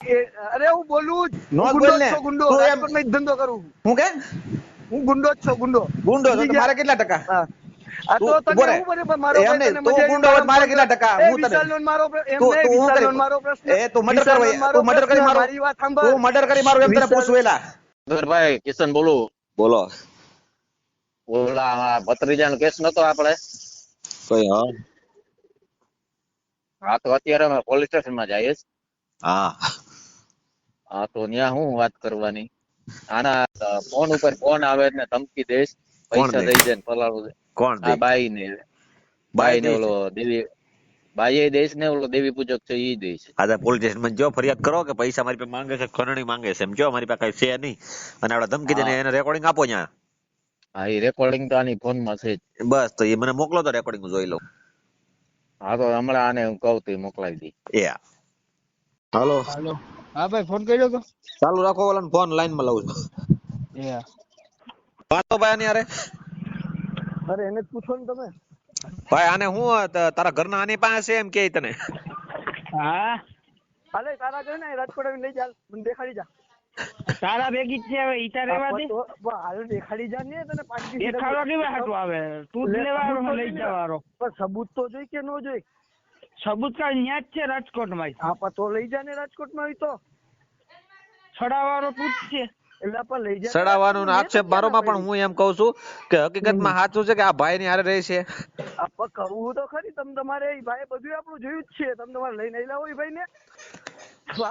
અરે હું બોલું જ. નો હું બોલ ગુંડો જ ને. છું, ગુંડો. તું એમ રાજકોટમાં જ ધંધો કરું છું. હું કે હું ગુંડો જ છું, ગુંડો. ગુંડો છો સમજી તો ગયા? મારે કેટલા ટકા? હા. આ તું તો ઉભો તને રહે. હું બને મારો એમ ભાઈ નહીં, તને તું મજા આવી ગુંડો હોય તો મારે ફોન કેટલા કરે. ટકા? એ હું તને વિશાલનો ને મારો એમ તું નહીં, તું હું વિશાલનો કરી ને મારો પ્રશ્ન. તું મર્ડર વિશાલનો કરવા ને મારો તું મર્ડર કરી પ્રશ્ન. મારો મારી વાત સાંભળ. તું મર્ડર કરી મારું એમ તને વિશાલ- પૂછું એલા. ભાઈ કિશન બોલું. બોલો ઓલા ભત્રીજાનો કેસ નતો આપણે. કોઈ હા હા તો અત્યારે અમે પોલીસ સ્ટેશનમાં જઈએ છીએ. હા હા તો ત્યાં હું વાત કરવાની. આના ફોન ઉપર ફોન આવે ને ધમકી દેશ, કોણ પૈસા દે? દઈ દે ને ફલાણું દે. કોણ દે? આ બાઈ ને બાય દે ઓલો દેવી બાઈ દેશ ને ઓલો દેવી પૂજક છે ઈ દેશ. આજે પોલીસ સ્ટેશનમાં જો ફરિયાદ કરો કે પૈસા મારી પાસે માંગે છે, ખંડણી માંગે છે, એમ જો મારી પાસે કઈ છે નહીં અને આવડે ધમકી દઈને હા એને રેકોર્ડિંગ આપો ત્યાં. હા એ રેકોર્ડિંગ તો આની ફોન માં છે જ. બસ તો એ મને મોકલો તો રેકોર્ડિંગ જોઈ લઉં. હા તો હમણાં આને હું કહું તો ઈ મોકલાવી દી. એ હાલો હાલો. હા ભાઈ ફોન કર્યો તો. ચાલુ રાખો, ઓલા ફોન લાઈન માં લઉં છું. વાતો ભાઈ આની હારે. અરે એને જ પૂછો ને તમે. ભાઈ આને હું તારા ઘરના આની પાસે છે એમ કે તને? હા. હાલે તારા ઘરે ને રાજકોટ આવીને લઈ ચાલ. મને દેખાડી જા. તારા ભેગી જ છે હવે ઈ તારે રહેવા દે. હાલ દેખાડી જા ને તને પાછી દેખાડવા કેવા હાટું આવે? તું જ લેવાનો લઈ જવાનો. પણ સબૂત તો જોઈ કે નો જોઈ? સબૂત કાંઈ ન્યા જ છે રાજકોટમાં. હા પણ તો લઈ જા ને રાજકોટમાં હોય તો. છડાવવાનો તું જ છે. એટલે પણ લઈ જા. સડાવવાનો આક્ષેપ મારોમાં પણ હું એમ કઉ છું કે હકીકતમાં સાચું છે કે આ ભાઈ ની હારે રહે છે. આપણે કરવું તો ખરી. તમે તમારે એ ભાઈ બધું આપણું જોયું જ છે. તમે તમારે લઈને આવેલા હોય ભાઈ ને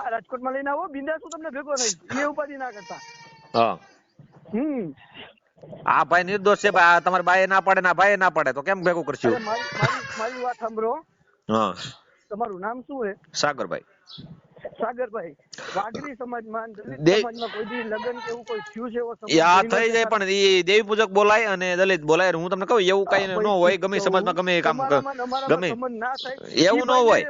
રાજકોટમાં લઈને આવો બિંદાસ હું તમને ભેગો નહીં. એ ઉપાધિ ના કરતા. હા આ ભાઈ નિર્દોષ છે ભાઈ. આ તમારી બાઈ ના પડે ના ભાઈ ના પડે તો કેમ ભેગું કરશું? અરે મારી વાત સાંભળો. હા તમારું નામ શું છે? સાગરભાઈ. સાગરભાઈ. વાઘરી સમાજમાં દલિત દે- સમાજમાં કોઈ દી લગ્ન કે એવું કોઈ થયું છે એવો એ આ સંબંધ થઈ જાય પણ એ દેવી પૂજક બોલાય અને દલિત બોલાય. હું તમને કહું એવું કઈ ન હોય. ગમે સમાજમાં ગમે એ કામ ગમે સંબંધ ના થાય એવું ન હોય.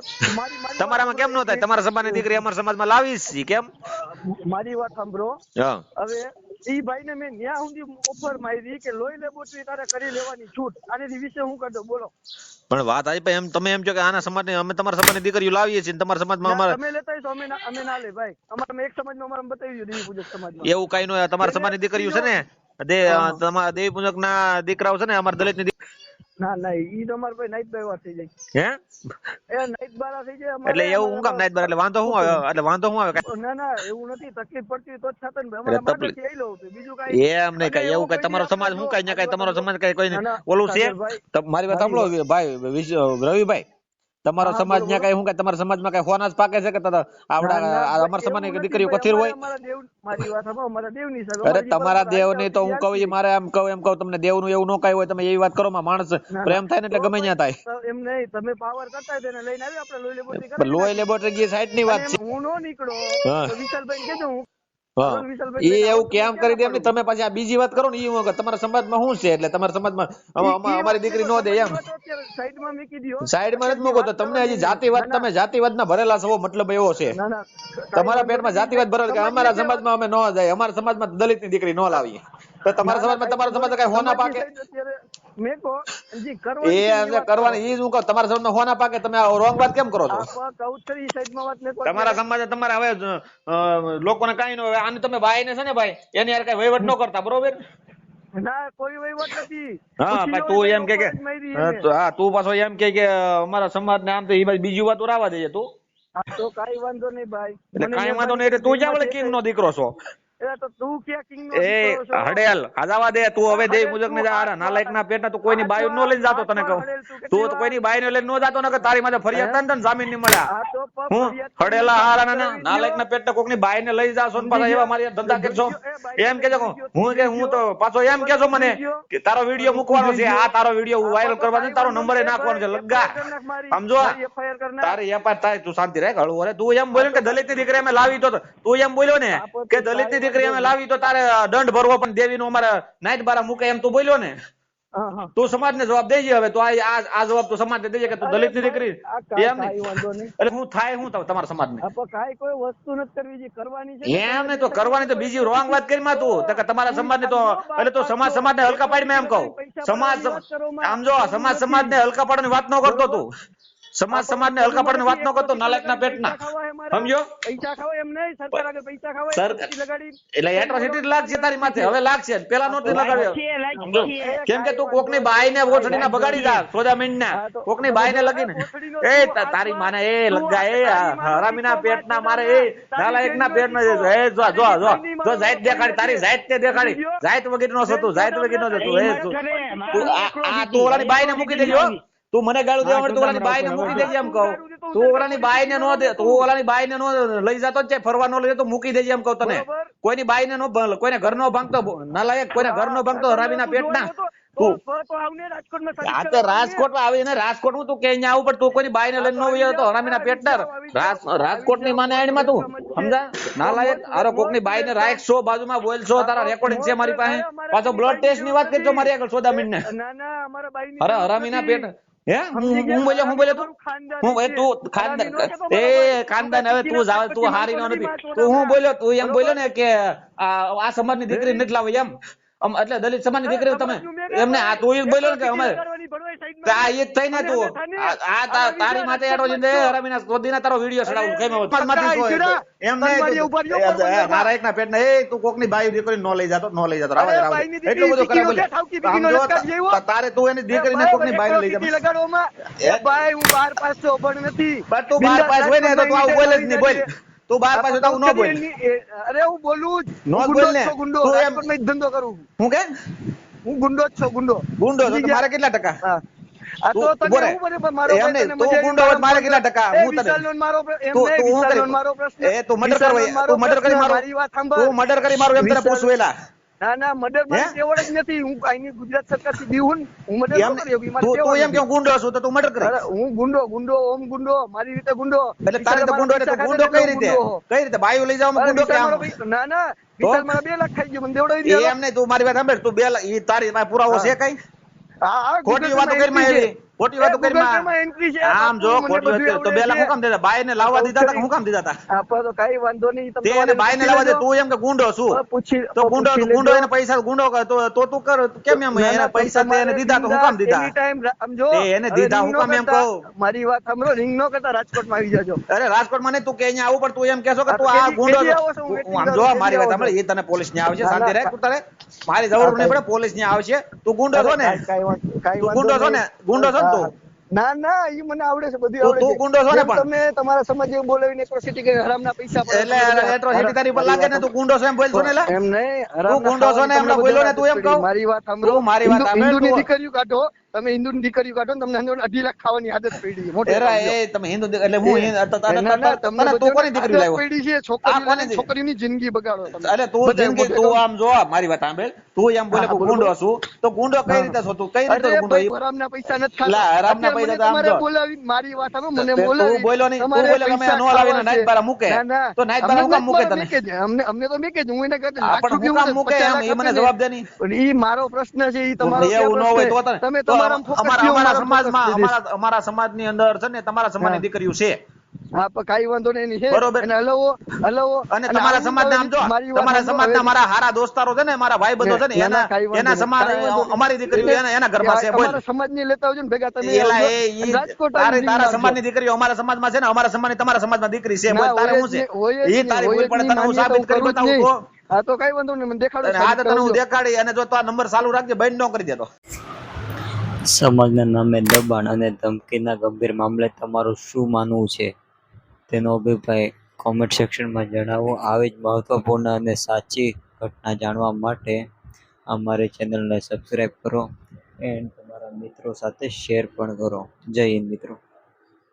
તમારામાં કેમ ન થાય? તમારા સમાજની દીકરી અમારા સમાજમાં લાવી છે કેમ? મારી વાત સાંભળો. હા હવે ઈ ભાઈ ને મેં ન્યા સુધી ઓફર મારી કે લોહી લેબોરેટરી તારે કરી લેવાની છૂટ. આની વિશે હું કરી દઉં બોલો. પણ વાત આવી ભાઈ એમ તમે એમ કહો કે આના સમાજની અમે તમારા સમાજની દીકરીઓ લાવીએ છીએ તમારા સમાજમાં ના, અમારે તમે લેતા હોય તો અમે ના લે ભાઈ. અમારે એક સમાજમાં અમારે બતાવી દો દેવી પૂજક સમાજમાં. એવું કઈ ન હોય. તમારા સમાજની દીકરીઓ છે ને તમારા દેવી પૂજક ના દીકરાઓ છે ને અમારા દલિત ની ના ના ઈ તો અમારે ભાઈ નાઈટ બાર થઈ જાય. હે એ નાઈટ બાર થઈ જાય અમારે. એટલે એવું હું કામ નાઈટ બાર એટલે વાંધો શું આવે? એટલે વાંધો શું આવે? ના ના એવું નથી. તકલીફ પડતી તો જ થતા ને ભાઈ. અમારા તકલીફ- માટેથી આઈ લઉં છું. બીજું કાંઈ એમ નહીં કઈ એવું કઈ તમારો સમાજ શું કઈ કઈ તમારો સમાજ કઈ કોઈ ઓલું છે? મારી વાત સાંભળો ભાઈ રવિભાઈ. તમારો સમાજ ત્યાં કઈ શું કઈ તમારા સમાજમાં કઈ હોના જ પાકે છે કે આવડા અમારા સમાજની દીકરીઓ કથિર હોય? મારી વાત સાંભળો. અમારા દેવની છે. અરે તમારા દેવ ની તો હું કહું મારે એમ કહું તમને દેવ નું એવું ન કઈ હોય. તમે એવી વાત કરો માં માણસ પ્રેમ થાય ને એટલે ગમે ત્યાં થાય. એમ નહીં. તમે પાવર કરતા હોય તો એને લઈને આવી આપણે લોહી લેબોરેટરી પણ લોહી લેબોરેટરી ગઈ સાઈડ ની વાત છે. હું નો નીકળો હા. તો વિશાલભાઈ કેજો હું હા એ એવું કેમ કરી દે એમ નહીં. તમે પાછી આ બીજી વાત કરો ને એ હું તમારા સમાજમાં શું છે એટલે તમારા સમાજમાં અમારી દીકરી નો દે એમ સાઈડમાં મૂકી દો. સાઈડમાં નથી મૂકો તો તમને હજી જાતિવાદ તમે જાતિવાદ ના ભરેલા છો મતલબ એવો છે. ના ના તમારા પેટમાં જાતિવાદ ભરેલો કે અમારા સમાજમાં અમે ન જાય, અમારા સમાજમાં દલિત ની દીકરી ન લાવીએ. તો તમારા સમાજમાં તમારા સમાજ કઈ હોના પાકે? મેં કહો જી એ એમને કરવાની ઈ જ હું કહું. તમારા સમાજમાં હોના પાકે તમે આ રોંગ વાત કેમ કરો છો? કૌતરી સાઈડમાં વાત મેં કહો. તમારા સમાજે તમારે હવે લોકોને કઈ ન હોય. આને તમે ભાઈ ને છે ને ભાઈ એની યાર કઈ વહીવટ ન કરતા બરોબર? ના કોઈ વહીવટ નથી. હા ભાઈ તું એમ કે હા તું પાછો એમ કે અમારા સમાજ ને આમ તો એ બીજી વાત રાવા દેજે તું. તો કઈ વાંધો નહીં ભાઈ. એટલે કઈ વાંધો નહીં. એટલે તું જ્યાં વળે કિંગ નો દીકરો છો. એટલે તો તું ક્યાં કિંગ નો એ દીકરો છો? હડેલ આજાવા દે તું હવે દેવ મુજબ ને નાલાયક ના પેટના તું કોઈની બાયુ નો લઈને જાતો. તને કહું તું તો કોઈની બાયુ લઈને નો જાતો ને કે તારી માથે ફરિયાદ થાય ને જામીન નહીં મળ્યા. આ તો હું હડેલા હારા ના નાલાયક ના પેટના કોકની બાય ને લઈ જાશો ને પાછા એવા મારી ધંધા કરશો એમ કેજો. હું તો પાછો એમ કેજો મને કે તારો વિડીયો મૂકવાનો છે. આ તારો વિડીયો વાયરલ કરવાનો છે. તારો નંબર એ નાખવાનો છે. લગ્ગા સમજો એફઆઈઆર કરના. તારે એપાર થાય તું શાંતિ રાખ હળવું. અરે તું એમ બોલ્યો કે દલિત ની દીકરી અમે લાવી તો તું એમ બોલ્યો ને કે દલિત ની દીકરી અમે લાવી તો તારે દંડ ભરવો પણ દેવી નો અમારે નાઈટ બારા મૂકે એમ તું બોલ્યો ને. તું સમાજ ને જવાબ દેજે. હવે તો આ જવાબ તું સમાજ ને દેજે કે તું દલિત ની દીકરી એમ નહીં. એટલે હું થાય હું તમારા સમાજ ને કાંઈ કોઈ વસ્તુ નથી કરવી જે કરવાની છે. એમ ને તો કરવાની તો બીજી રોંગ વાત કરી માં તું તો કે તમારા સમાજ ને તો એટલે તો સમાજ ને હલકા પાડી માં એમ કહું. સમાજ આમ જો સમાજ ને હલકા પાડવાની વાત ન કરતો તું. સમાજને હલકા પાડીને વાત ન કરતો, નાલાયકના પેટના. સમજો? પૈસા ખાવા એમ નહીં, સરકાર આગળ પૈસા ખાવા સરકાર- લગાડી એટલે એટ્રોસિટી લાગશે તારી માથે, હવે લાગશે, પેલા નહોતી લગાડ્યો. સમજો? કેમ કે તું કોકની બાઈને ઓછડીના બગાડી જા, સોદા મીંડના કોકની બાઈને લગીને તારી માને એ લગા એ હરામીના પેટના મારે એ નાલાયકના પેટના એ જો જો જો જો જાત દેખાડી, તારી જાત તે દેખાડી, જાત વગેરેનો છો તું, જાત વગેરેનો છો તું. એ તું તું ઓલાની બાઈને મૂકી દેજો. તું મને ગાળું દેવા માટે તું ઓલાની બાઈને મૂકી દેજે એમ કહું. તું ઓલાની બાઈને નો દે, તું ઓલાની બાઈને નો લઈ જતો જ છે, ફરવા નો લઈ જતો મૂકી દેજે એમ કહું તને. કોઈની બાઈને નો, કોઈને ઘર નો ભાંગતો નાલાયક, કોઈને ઘર નો ભાંગતો હરામીના પેટના તું. આ તો રાજકોટમાં આવીને રાજકોટમાં તું કે અહીંયા આવું, પણ તું કોઈની બાઈને લઈને નો વયો હતો હરામીના પેટના. રાજકોટની માને આઈડમાં તું સમજા નાલાયક. આરો કોકની બાઈને રાખશો, બાજુમાં બોલશો, તારા રેકોર્ડિંગ છે મારી પાસે. પાછો બ્લડ ટેસ્ટ ની વાત કરજો મારી આગળ સોદા મીંડને. અરે હરામીના પેટ હે હું બોલ્યો તું તું ખાનદાન એ ખાનદાન. હવે તું જાવ, તું હારી નો નથી. તું હું બોલ્યો, તું એમ બોલ્યો ને કે આ સમાજની દીકરી નથી લાવી એમ, એટલે દલિત સમાજની દીકરી તમે એમને આ તું એ બોલ્યો ને કે અમે આ એ થઈ ને તું આ તારી માથે એડો જઈને હરામીના સોદીના તારો વિડિયો ચડાવું કેમ એમ મારા એકના પેટના એ તું કોકની બાઈ દીકરી નો લઈ જાતો, નો લઈ જાતો. રાવા એટલું બધું કરે બોલે તારે તું એની દીકરીને કોકની બાઈ લઈ જા. ભાઈ હું 12 પાસ તો પણ નથી, પણ તું 12 પાસ હોય ને તો તું આવું બોલે જ નહીં. બોલ તું 12 પાસ તો ન બોલ. અરે હું બોલું જ નો બોલ ને ગુંડો. તું એમ રાજકોટમાં જ ધંધો કરું હું કે હું ગુંડો જ છું. ગુંડો તો મારે કેટલા ટકા? આ તો તને હું બરાબર મારો એમ નહીં, તું ગુંડો હોય મારે કેટલા ટકા? હું તને વિશાલનો મારો એમ તું નહીં, હું વિશાલનો કરી મારો પ્રશ્ન એ તું મર્ડર કરવા, તું મર્ડર કરી મારો, મારી વાત સાંભળ. તું મર્ડર કરી મારો એમ તને પૂછવેલા. ના ના મર્ડર મારી એવડ જ નથી. હું આઈની ગુજરાત સરકાર થી દીવ હું મર્ડર ન કર્યો બી મારી તું એમ કે ગુંડો છું તો તું મર્ડર કરે. અરે હું ગુંડો ઓમ ગુંડો મારી રીતે ગુંડો. એટલે તારી રીતે ગુંડો એટલે તું ગુંડો કઈ રીતે બાયું લઈ જવામાં ગુંડો કે આમ? ના ના વિશાલ મારા 2 લાખ ખાઈ ગયો, મને દેવડાવી દે. એમ નહીં, તું મારી વાત સાંભળ. તું 2 લાખ ઈ તારી પાસે પુરાવો છે કઈ? હા ખોટી વાતો કરી માં એવી, ખોટી વાતો કરી માં આમ જો ખોટી વાત તો 2 લાખ હું કામ દેતા? બાઈ ને લાવવા દીધા હતા, હું કામ દીધા હતા? આપા તો કઈ વાંધો નહીં. તે એને બાઈ ને લાવવા દે. તું એમ કે ગુંડો છું તો ગુંડો એને પૈસા ગુંડો તો તું કર કેમ એમ? એને પૈસા તે એને દીધા તો હું કામ દીધા? એની ટાઈમ સમજો તે એને દીધા હું કામ એમ કહું? મારી વાત સાંભળો, રિંગ નો કરતા રાજકોટમાં આવી જાજો. અરે રાજકોટમાં નહીં, તું કે અહીંયા આવું, પણ તું એમ કેશો કે તું આ ગુંડો છું. આમ જો મારી વાત સાંભળ, એ તને પોલીસ ને આવશે, શાંતિ રાખ. તું તારે મારી જરૂર નહીં પડે, પોલીસ ને આવશે. તું ગુંડો છો ને, તું ગુંડો છો ને, ગુંડો છો ને તું? ના ના ઈ મને આવડે છે, બધું આવડે છે. તું ગુંડો છો ને, પણ તમે તમારા સમાજ જેવું બોલાવીને એટ્રોસિટી કરીને હરામના પૈસા એટલે એટ્રોસિટી તારી પર લાગે ને, તું ગુંડો છો એમ બોલ છો ને? એટલે એમ નહીં, તું ગુંડો છો ને એમને બોલ્યો ને, તું એમ કહું? મારી વાત સાંભળો, મારી વાત સાંભળ. હિન્દુની દીકરીઓ કાઢો, તમે હિન્દુની દીકરીઓ કાઢો, તમને 2.5 લાખ ખાવાની આદત પડી મોટી. એ તમે હિન્દુ એટલે હું તને તું કોની દીકરી લાવ્યો? પડી છે છોકરીની જિંદગી બગાડો તમે. એટલે તું જિંદગી તું આમ જો મારી વાત સાંભળ. તું એમ બોલે ગુંડો છું તો ગુંડો કઈ રીતે છો તું? કઈ રીતે ગુંડો? હરામના પૈસા નથી ખાતા. લા હરામના પૈસા તો આમ જો બોલાવી મારી વાત સાંભળો, મને બોલાવી. તું બોલ્યો નહીં, તું બોલે કે મેં નો લાવીને નાઈટ બારા મૂકે તો નાઈટ બારા હું કામ મૂકે તને? અમને તો મેકે જ, હું એને કહું લાખ રૂપિયા મૂકે એમ એ મને જવાબ દે નહીં. પણ ઈ મારો પ્રશ્ન છે, ઈ તમારો એવું ન હોય તો તમે તમારા અમારા સમાજમાં અમારા સમાજની અંદર છે ને તમારા સમાજની દીકરીઓ છે. હા પણ કઈ વાંધો નહીં છે. બરોબર. અને હલવો અને તમારા સમાજના આમ જો તમારા સમાજના મારા હારા દોસ્તારો છે ને, મારા ભાઈ બંધો છે ને, એના સમાજ અમારી દીકરીઓ એના ઘરમાં છે. બોલ તમારા સમાજની લેતા આવજો ને ભેગા તમે. રાજકોટ તારા સમાજની દીકરીઓ અમારા સમાજમાં છે ને, અમારા સમાજની તમારા સમાજમાં દીકરી છે. બોલ તારે શું છે? એ તારી ભૂલ પડે તને હું સાબિત કરી બતાવું તો. હા તો કઈ વાંધો નહીં, મને દેખાડો. હા તો તને હું દેખાડી. અને જો તો આ નંબર ચાલુ રાખજે, બંધ ન કરી દેતો. સમાજના નામે દબાણ અને ધમકીના ગંભીર મામલે તમારું શું માનવું છે તેનો અભિપ્રાય કોમેન્ટ સેક્શનમાં જણાવો. આવી જ મહત્વપૂર્ણ અને સાચી ઘટના જાણવા માટે અમારી ચેનલને સબસ્ક્રાઈબ કરો એન્ડ તમારા મિત્રો સાથે શેર પણ કરો. જય હિન્દ મિત્રો.